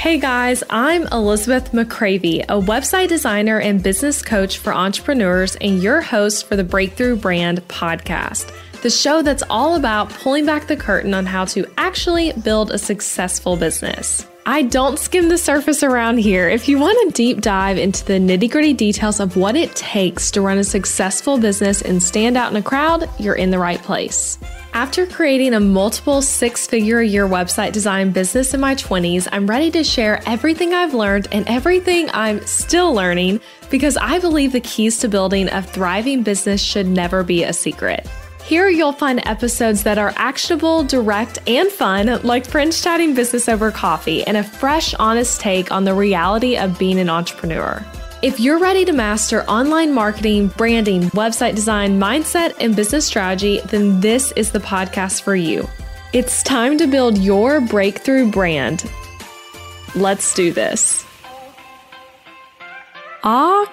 Hey guys, I'm Elizabeth McCravey, a website designer and business coach for entrepreneurs and your host for the Breakthrough Brand podcast, the show that's all about pulling back the curtain on how to actually build a successful business. I don't skim the surface around here. If you want a deep dive into the nitty-gritty details of what it takes to run a successful business and stand out in a crowd, you're in the right place. After creating a multiple six-figure-a-year website design business in my 20s, I'm ready to share everything I've learned and everything I'm still learning because I believe the keys to building a thriving business should never be a secret. Here you'll find episodes that are actionable, direct, and fun, like friends chatting business over coffee, and a fresh, honest take on the reality of being an entrepreneur. If you're ready to master online marketing, branding, website design, mindset, and business strategy, then this is the podcast for you. It's time to build your breakthrough brand. Let's do this.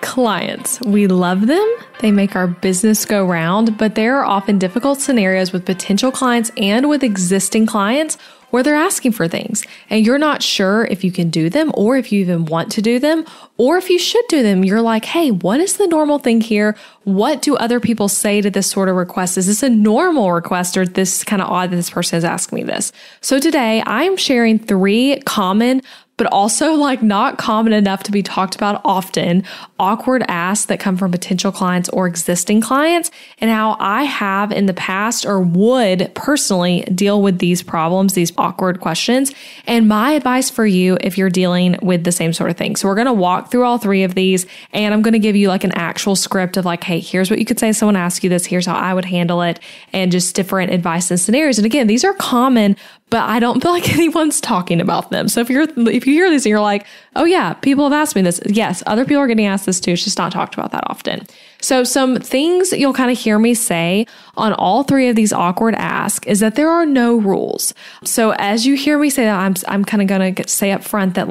Clients. We love them. They make our business go round, but there are often difficult scenarios with potential clients and with existing clients where they're asking for things and you're not sure if you can do them or if you even want to do them or if you should do them. You're like, hey, what is the normal thing here? What do other people say to this sort of request? Is this a normal request or this kind of odd that this person is asking me this? So today I'm sharing 3 common but also not common enough to be talked about often, awkward asks that come from potential clients or existing clients, and how I have in the past or would personally deal with these problems, these awkward questions, and my advice for you if you're dealing with the same sort of thing. So we're going to walk through all 3 of these, and I'm going to give you an actual script of hey, here's what you could say if someone asks you this, here's how I would handle it, and just different advice and scenarios. And again, these are common, but I don't feel like anyone's talking about them. So if you hear this and you're like, oh yeah, people have asked me this. Yes, other people are getting asked this too. It's just not talked about that often. So some things you'll kind of hear me say on all 3 of these awkward asks is that there are no rules. So as you hear me say that, I'm kind of going to say up front that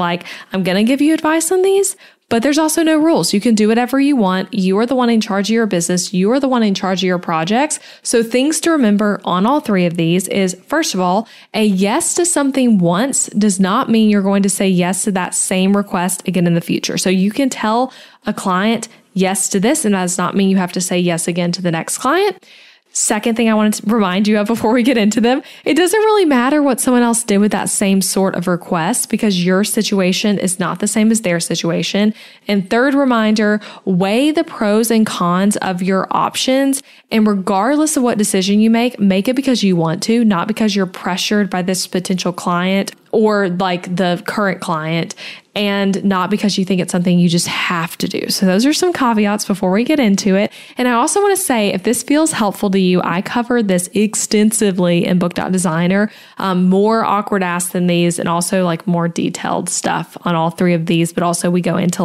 I'm going to give you advice on these, but there's also no rules. You can do whatever you want. You are the one in charge of your business. You are the one in charge of your projects. So things to remember on all 3 of these is, first of all, a yes to something once does not mean you're going to say yes to that same request again in the future. So you can tell a client yes to this, and that does not mean you have to say yes again to the next client. Second thing I wanted to remind you of before we get into them, it doesn't really matter what someone else did with that same sort of request because your situation is not the same as their situation. And third reminder, weigh the pros and cons of your options. And regardless of what decision you make it because you want to, not because you're pressured by this potential client or the current client, and not because you think it's something you just have to do. So those are some caveats before we get into it. And I also want to say, if this feels helpful to you, I covered this extensively in Book.Designer, more awkward asks than these, and also more detailed stuff on all 3 of these. But also we go into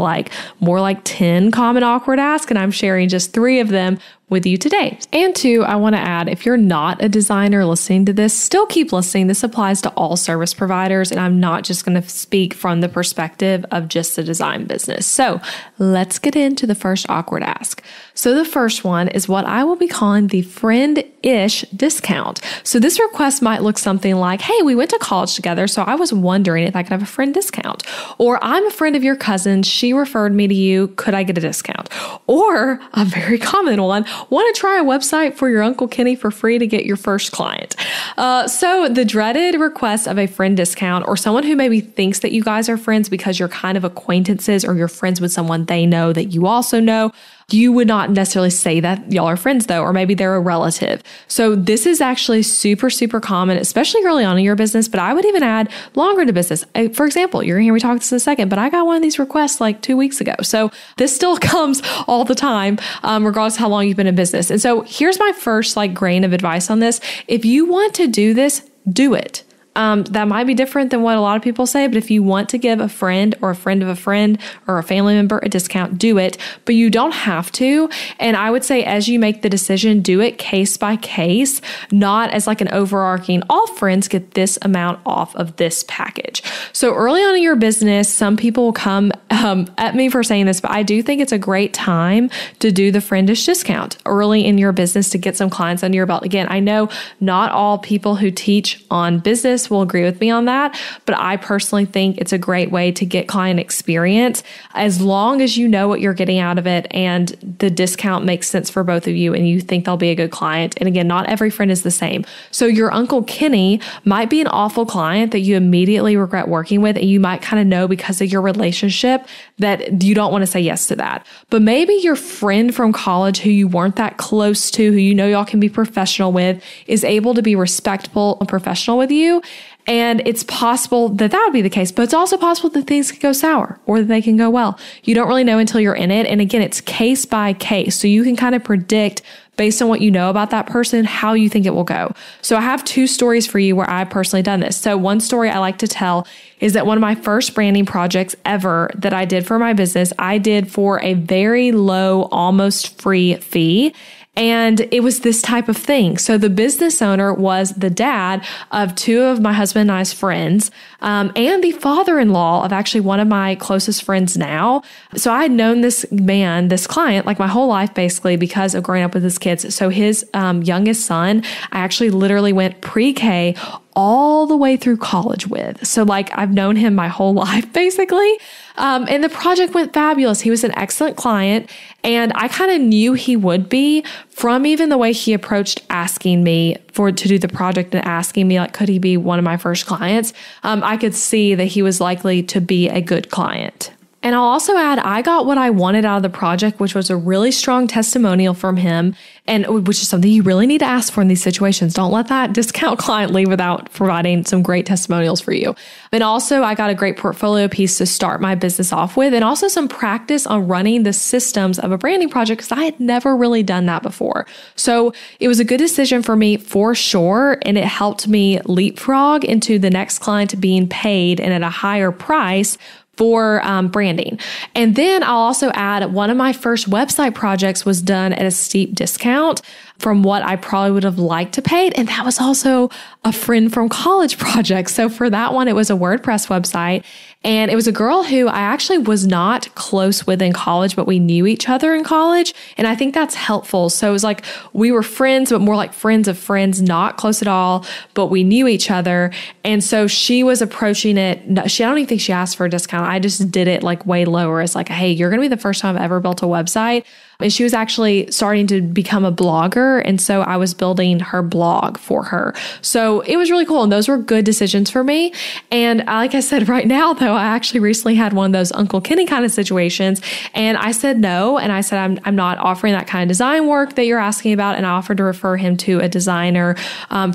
more 10 common awkward asks, and I'm sharing just 3 of them with you today. And 2, I want to add, if you're not a designer listening to this, still keep listening. This applies to all service providers, and I'm not just going to speak from the perspective of just a design business. So let's get into the first awkward ask. So the first one is what I will be calling the friend-ish discount. So this request might look something like, hey, we went to college together, so I was wondering if I could have a friend discount. Or I'm a friend of your cousin, she referred me to you, could I get a discount? Or a very common one, want to try a website for your Uncle Kenny for free to get your first client. So the dreaded request of a friend discount, or someone who maybe thinks that you guys are friends because you're kind of acquaintances or you're friends with someone they know that you also know. You would not necessarily say that y'all are friends though, or maybe they're a relative. So this is actually super, super common, especially early on in your business, but I would even add longer into business. For example, you're going to hear me talk this in a second, but I got one of these requests 2 weeks ago. So this still comes all the time, regardless of how long you've been in business. And so here's my first grain of advice on this. If you want to do this, do it. That might be different than what a lot of people say, but if you want to give a friend or a friend of a friend or a family member a discount, do it, but you don't have to. And I would say as you make the decision, do it case by case, not as an overarching, all friends get this amount off of this package. So early on in your business, some people will come at me for saying this, but I do think it's a great time to do the friendish discount early in your business to get some clients under your belt. Again, I know not all people who teach on business clients will agree with me on that, but I personally think it's a great way to get client experience as long as you know what you're getting out of it and the discount makes sense for both of you and you think they'll be a good client. And again, not every friend is the same. So your Uncle Kenny might be an awful client that you immediately regret working with, and you might kind of know because of your relationship that you don't want to say yes to that. But maybe your friend from college who you weren't that close to, who you know y'all can be professional with, is able to be respectful and professional with you. And it's possible that that would be the case, but it's also possible that things can go sour or that they can go well. You don't really know until you're in it. And again, it's case by case. So you can kind of predict based on what you know about that person, how you think it will go. So I have 2 stories for you where I've personally done this. So one story I like to tell is that one of my first branding projects ever that I did for my business, I did for a very low, almost free fee. And it was this type of thing. So the business owner was the dad of 2 of my husband and I's friends, and the father-in-law of actually one of my closest friends now. So I had known this man, this client, like my whole life, basically, because of growing up with his kids. So his youngest son, I actually literally went pre-K all the way through college with. So like I've known him my whole life, basically. And the project went fabulous. He was an excellent client. And I kind of knew he would be from even the way he approached asking me to do the project and asking me, like, could he be one of my first clients? I could see that he was likely to be a good client. And I'll also add, I got what I wanted out of the project, which was a really strong testimonial from him, and which is something you really need to ask for in these situations. Don't let that discount client leave without providing some great testimonials for you. And also, I got a great portfolio piece to start my business off with, and also some practice on running the systems of a branding project because I had never really done that before. So it was a good decision for me for sure, and it helped me leapfrog into the next client being paid and at a higher price for branding. And then I'll also add one of my first website projects was done at a steep discount from what I probably would have liked to pay. And that was also a friend from college project. So for that one, it was a WordPress website. And it was a girl who I actually was not close with in college, but we knew each other in college. And I think that's helpful. So it was like we were friends, but more like friends of friends, not close at all, but we knew each other. And so she was approaching it. I don't even think she asked for a discount. I just did it like way lower. It's like, hey, you're going to be the first time I've ever built a website. And she was actually starting to become a blogger. And so I was building her blog for her. So it was really cool. And those were good decisions for me. And like I said, right now, though, I actually recently had one of those Uncle Kenny kind of situations. And I said no. And I said, I'm not offering that kind of design work that you're asking about. And I offered to refer him to a designer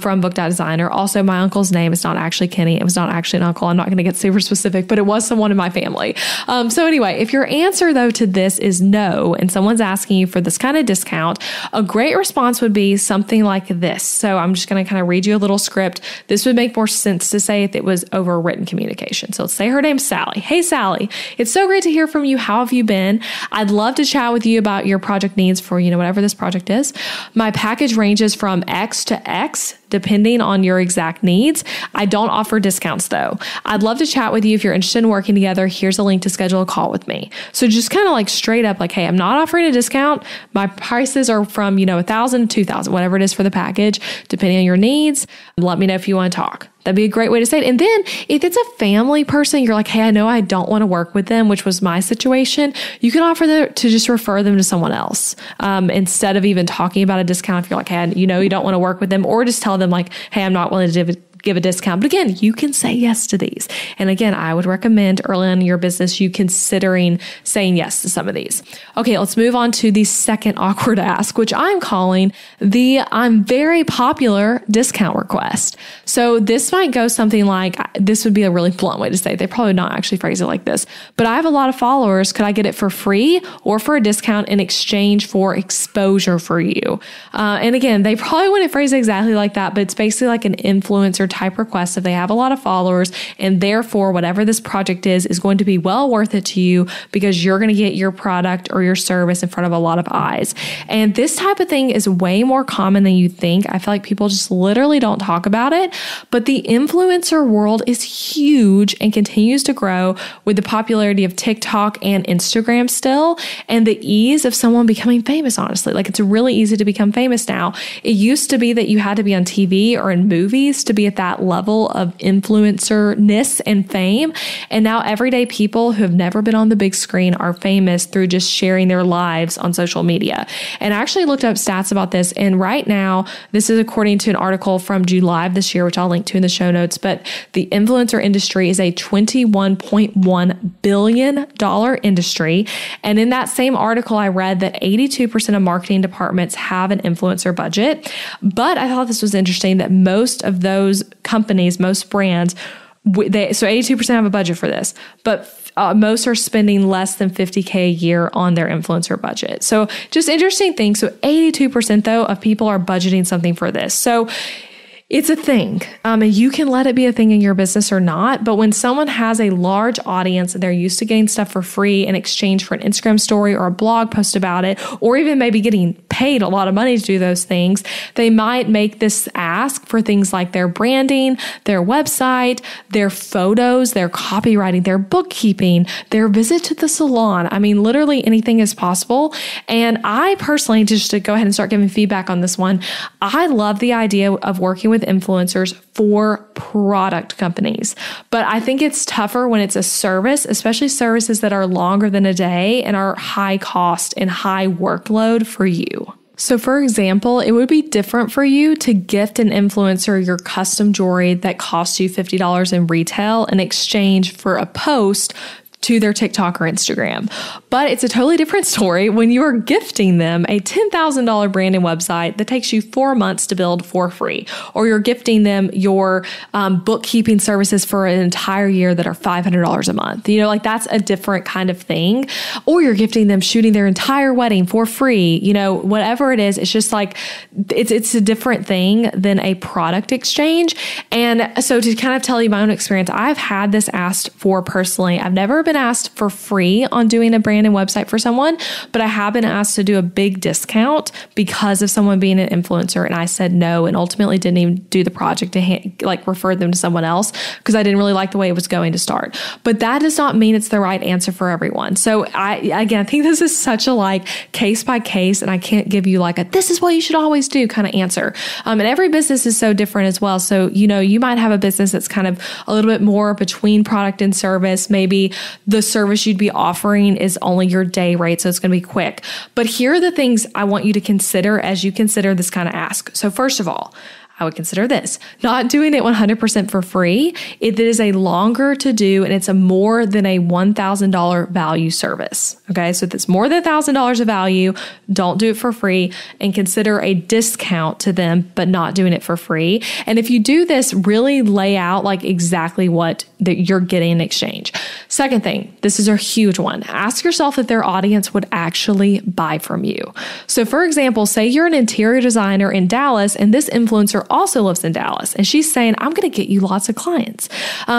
from Book.Designer. Also, my uncle's name is not actually Kenny. It was not actually an uncle. I'm not going to get super specific, but it was someone in my family. So anyway, if your answer, though, to this is no, and someone's asking you for this kind of discount, a great response would be something like this. So I'm just going to kind of read you a little script. This would make more sense to say if it was over written communication. So let's say her name's Sally. Hey, Sally, it's so great to hear from you. How have you been? I'd love to chat with you about your project needs for, whatever this project is. My package ranges from X to X, depending on your exact needs. I don't offer discounts though. I'd love to chat with you if you're interested in working together. Here's a link to schedule a call with me. So just kind of like straight up like, hey, I'm not offering a discount. My prices are from, $1,000 to $2,000, whatever it is for the package, depending on your needs. Let me know if you want to talk. That'd be a great way to say it. And then if it's a family person, you're like, hey, I know I don't want to work with them, which was my situation. You can offer to just refer them to someone else instead of even talking about a discount. If you're like, hey, you don't want to work with them, or just tell them like, hey, I'm not willing to give a discount. But again, you can say yes to these. And again, I would recommend early on in your business, you considering saying yes to some of these. Okay, let's move on to the second awkward ask, which I'm calling the I'm very popular discount request. So this might go something like, this would be a really blunt way to say it. They probably not actually phrase it like this, but I have a lot of followers. Could I get it for free or for a discount in exchange for exposure for you? And again, they probably wouldn't phrase it exactly like that, but it's basically like an influencer type request if they have a lot of followers, and therefore whatever this project is going to be well worth it to you because you're going to get your product or your service in front of a lot of eyes. And this type of thing is way more common than you think. I feel like people just literally don't talk about it, but the influencer world is huge and continues to grow with the popularity of TikTok and Instagram still, and the ease of someone becoming famous, honestly. Like it's really easy to become famous now. It used to be that you had to be on TV or in movies to be at that level of influencer-ness and fame. And now everyday people who have never been on the big screen are famous through just sharing their lives on social media. And I actually looked up stats about this. And right now, this is according to an article from July of this year, which I'll link to in the show notes, but the influencer industry is a $21.1 billion industry. And in that same article, I read that 82% of marketing departments have an influencer budget. But I thought this was interesting that most of those companies, most brands, so 82% have a budget for this, but most are spending less than $50K a year on their influencer budget. So just interesting thing. So 82% though of people are budgeting something for this. So it's a thing. And you can let it be a thing in your business or not. But when someone has a large audience and they're used to getting stuff for free in exchange for an Instagram story or a blog post about it, or even maybe getting paid a lot of money to do those things, they might make this ask for things like their branding, their website, their photos, their copywriting, their bookkeeping, their visit to the salon. I mean, literally anything is possible. And I personally, just to go ahead and start giving feedback on this one, I love the idea of working with influencers for product companies. But I think it's tougher when it's a service, especially services that are longer than a day and are high cost and high workload for you. So for example, it would be different for you to gift an influencer your custom jewelry that costs you $50 in retail in exchange for a post to their TikTok or Instagram. But it's a totally different story when you are gifting them a $10,000 branding website that takes you 4 months to build for free, or you're gifting them your bookkeeping services for an entire year that are $500 a month. You know, like that's a different kind of thing. Or you're gifting them shooting their entire wedding for free. You know, whatever it is, it's just like, it's a different thing than a product exchange. And so to kind of tell you my own experience, I've had this asked for personally. I've never been asked for free on doing a brand and website for someone, but I have been asked to do a big discount because of someone being an influencer. And I said no, and ultimately didn't even do the project to refer them to someone else because I didn't really like the way it was going to start. But that does not mean it's the right answer for everyone. So I think this is such a case by case, and I can't give you this is what you should always do kind of answer. And every business is so different as well. So, you might have a business that's kind of a little bit more between product and service. Maybe the service you'd be offering is only your day rate, so it's going to be quick. But here are the things I want you to consider as you consider this kind of ask. So first of all, I would consider this, not doing it 100% for free. It is a longer to do, and it's a more than a $1,000 value service. Okay. So if it's more than $1,000 of value, don't do it for free, and consider a discount to them, but not doing it for free. And if you do this, really lay out exactly what that you're getting in exchange. Second thing, this is a huge one. Ask yourself if their audience would actually buy from you. So for example, say you're an interior designer in Dallas, and this influencer also lives in Dallas, and she's saying, I'm going to get you lots of clients.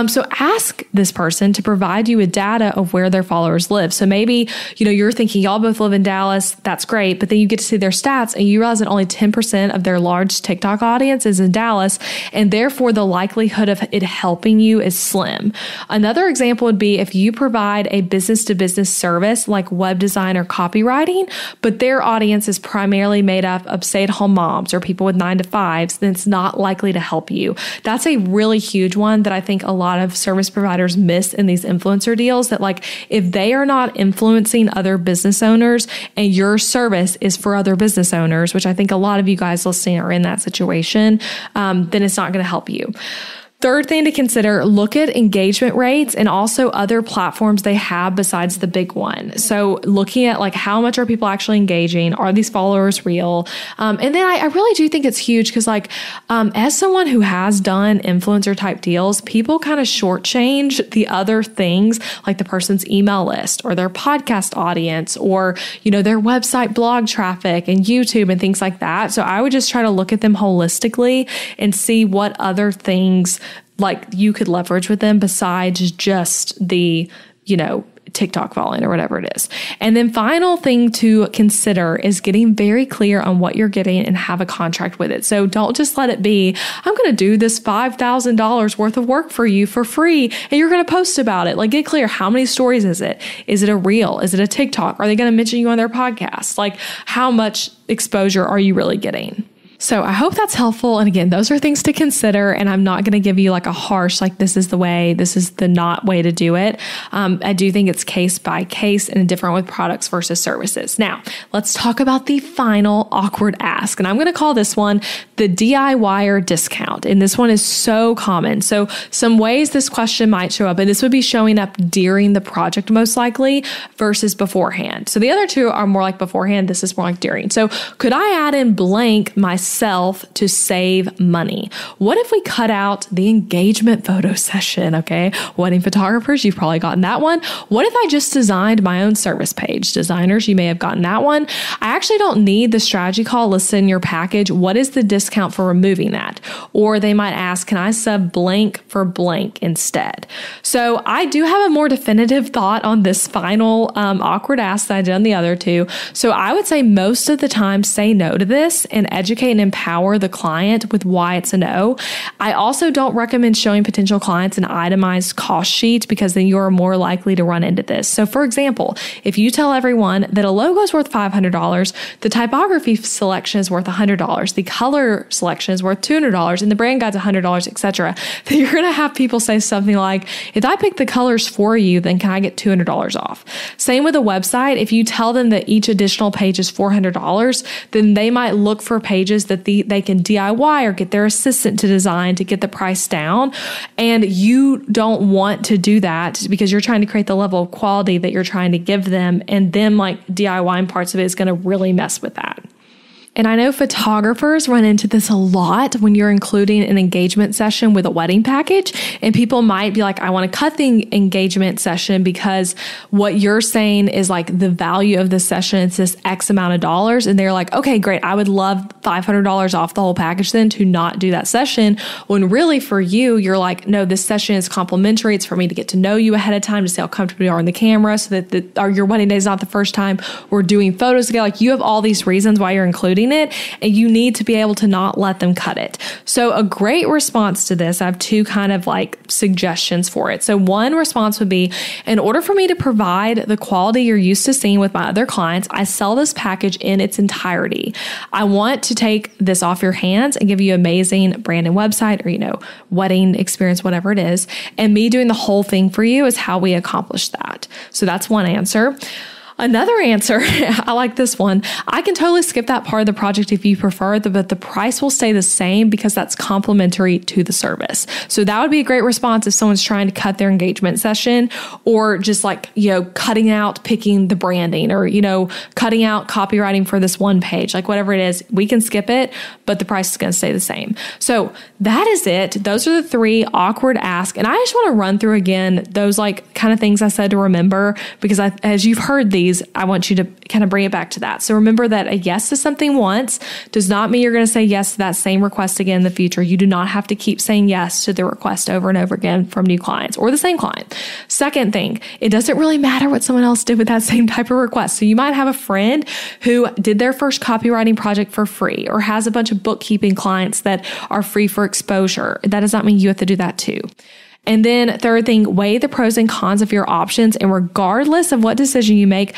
So ask this person to provide you with data of where their followers live. So maybe, you're thinking y'all both live in Dallas. That's great. But then you get to see their stats and you realize that only 10% of their large TikTok audience is in Dallas. And therefore the likelihood of it helping you is slim. Another example would be if you provide a business to business service like web design or copywriting, but their audience is primarily made up of stay-at-home moms or people with 9-to-5s, then it's not likely to help you. That's a really huge one that I think a lot of service providers miss in these influencer deals, that if they are not influencing other business owners and your service is for other business owners, which I think a lot of you guys listening are in that situation, then it's not going to help you. Third thing to consider, look at engagement rates and also other platforms they have besides the big one. So looking at how much are people actually engaging? Are these followers real? And then I really do think it's huge because as someone who has done influencer type deals, people kind of shortchange the other things like the person's email list or their podcast audience or, their website blog traffic and YouTube and things like that. So I would just try to look at them holistically and see what other things you could leverage with them besides just the, TikTok following or whatever it is. And then final thing to consider is getting very clear on what you're getting and have a contract with it. So don't just let it be, I'm going to do this $5,000 worth of work for you for free and you're going to post about it. Get clear. How many stories is it? Is it a reel? Is it a TikTok? Are they going to mention you on their podcast? How much exposure are you really getting? So I hope that's helpful. And again, those are things to consider. And I'm not going to give you like a harsh, like this is the way, this is the not way to do it. I do think it's case by case and different with products versus services. Now, let's talk about the final awkward ask. And I'm going to call this one the DIYer discount. And this one is so common. So some ways this question might show up, and this would be showing up during the project most likely versus beforehand. So the other two are more like beforehand. This is more like during. So could I add in blank myself to save money? What if we cut out the engagement photo session? Okay. Wedding photographers, you've probably gotten that one. What if I just designed my own service page? Designers, you may have gotten that one. I actually don't need the strategy call listed in your package. What is the discount for removing that? Or they might ask, can I sub blank for blank instead? So I do have a more definitive thought on this final awkward ask that I did on the other two. So I would say most of the time say no to this and educate and empower the client with why it's a no. I also don't recommend showing potential clients an itemized cost sheet because then you're more likely to run into this. So for example, if you tell everyone that a logo is worth $500, the typography selection is worth $100, the color selection is worth $200, and the brand guide's $100, etc., then you're going to have people say something like, if I pick the colors for you, then can I get $200 off? Same with a website. If you tell them that each additional page is $400, then they might look for pages that they can DIY or get their assistant to design to get the price down. And you don't want to do that because you're trying to create the level of quality that you're trying to give them. And them like DIYing parts of it is going to really mess with that. And I know photographers run into this a lot when you're including an engagement session with a wedding package. And people might be like, I want to cut the engagement session because what you're saying is like the value of the session is this X amount of dollars. And they're like, okay, great. I would love $500 off the whole package then to not do that session. When really for you, you're like, no, this session is complimentary. It's for me to get to know you ahead of time, to see how comfortable you are on the camera so that your wedding day is not the first time we're doing photos together. Like you have all these reasons why you're including it, and you need to be able to not let them cut it. So a great response to this, I have two kind of like suggestions for it. So one response would be, in order for me to provide the quality you're used to seeing with my other clients, I sell this package in its entirety. I want to take this off your hands and give you amazing brand and website or, wedding experience, whatever it is. And me doing the whole thing for you is how we accomplish that. So that's one answer. Another answer, I like this one. I can totally skip that part of the project if you prefer, but the price will stay the same because that's complimentary to the service. So that would be a great response if someone's trying to cut their engagement session or just like, cutting out picking the branding or, cutting out copywriting for this one page, like whatever it is, we can skip it, but the price is going to stay the same. So that is it. Those are the three awkward asks. And I just want to run through again, those like kind of things I said to remember, because as you've heard these, I want you to kind of bring it back to that. So remember that a yes to something once does not mean you're going to say yes to that same request again in the future. You do not have to keep saying yes to the request over and over again from new clients or the same client. Second thing, it doesn't really matter what someone else did with that same type of request. So you might have a friend who did their first copywriting project for free or has a bunch of bookkeeping clients that are free for exposure. That does not mean you have to do that too. And then third thing, weigh the pros and cons of your options. And regardless of what decision you make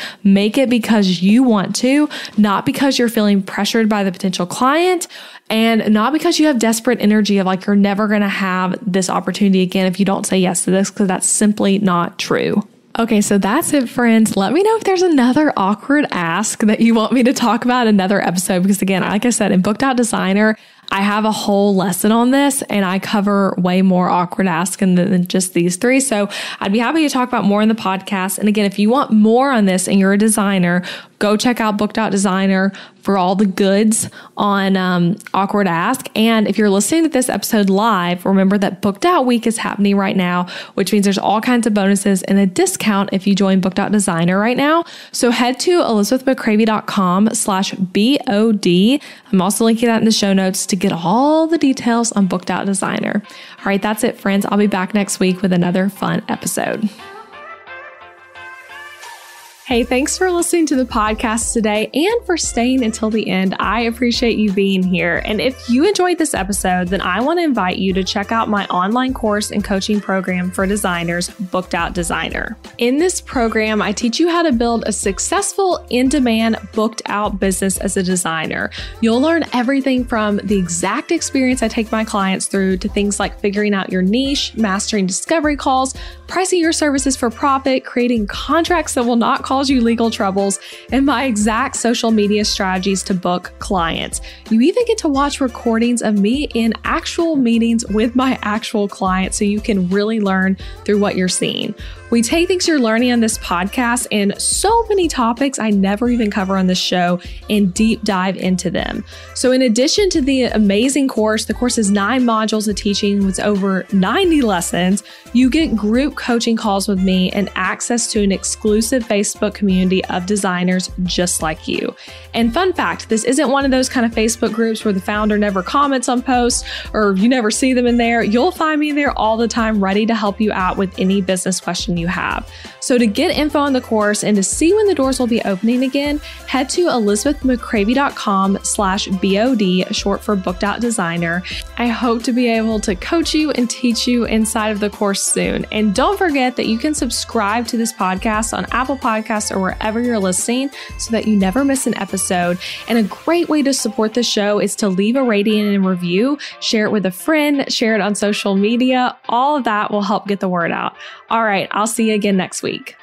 it because you want to, not because you're feeling pressured by the potential client and not because you have desperate energy of like, you're never going to have this opportunity again if you don't say yes to this, because that's simply not true. Okay, so that's it, friends. Let me know if there's another awkward ask that you want me to talk about in another episode, because again, like I said, in Booked Out Designer, I have a whole lesson on this and I cover way more awkward asks than just these three. So I'd be happy to talk about more in the podcast. And again, if you want more on this and you're a designer, go check out Booked Out Designer for all the goods on awkward ask. And if you're listening to this episode live, remember that Booked Out Week is happening right now, which means there's all kinds of bonuses and a discount if you join Booked Out Designer right now. So head to elizabethmccravey.com/BOD. I'm also linking that in the show notes to get all the details on Booked Out Designer. All right, that's it, friends. I'll be back next week with another fun episode. Hey, thanks for listening to the podcast today and for staying until the end. I appreciate you being here. And if you enjoyed this episode, then I want to invite you to check out my online course and coaching program for designers, Booked Out Designer. In this program, I teach you how to build a successful, in-demand, booked out business as a designer. You'll learn everything from the exact experience I take my clients through to things like figuring out your niche, mastering discovery calls, pricing your services for profit, creating contracts that will not cause you legal troubles, and my exact social media strategies to book clients. You even get to watch recordings of me in actual meetings with my actual clients so you can really learn through what you're seeing. We take things you're learning on this podcast and so many topics I never even cover on this show and deep dive into them. So in addition to the amazing course, the course is 9 modules of teaching with over 90 lessons. You get group coaching calls with me and access to an exclusive Facebook community of designers just like you. And fun fact, this isn't one of those kind of Facebook groups where the founder never comments on posts or you never see them in there. You'll find me in there all the time, ready to help you out with any business question you have. So to get info on the course and to see when the doors will be opening again, head to elizabethmccravey.com/BOD, short for Booked Out Designer. I hope to be able to coach you and teach you inside of the course soon. And don't forget that you can subscribe to this podcast on Apple Podcasts or wherever you're listening so that you never miss an episode. And a great way to support the show is to leave a rating and review, share it with a friend, share it on social media. All of that will help get the word out. All right, I'll see you again next week.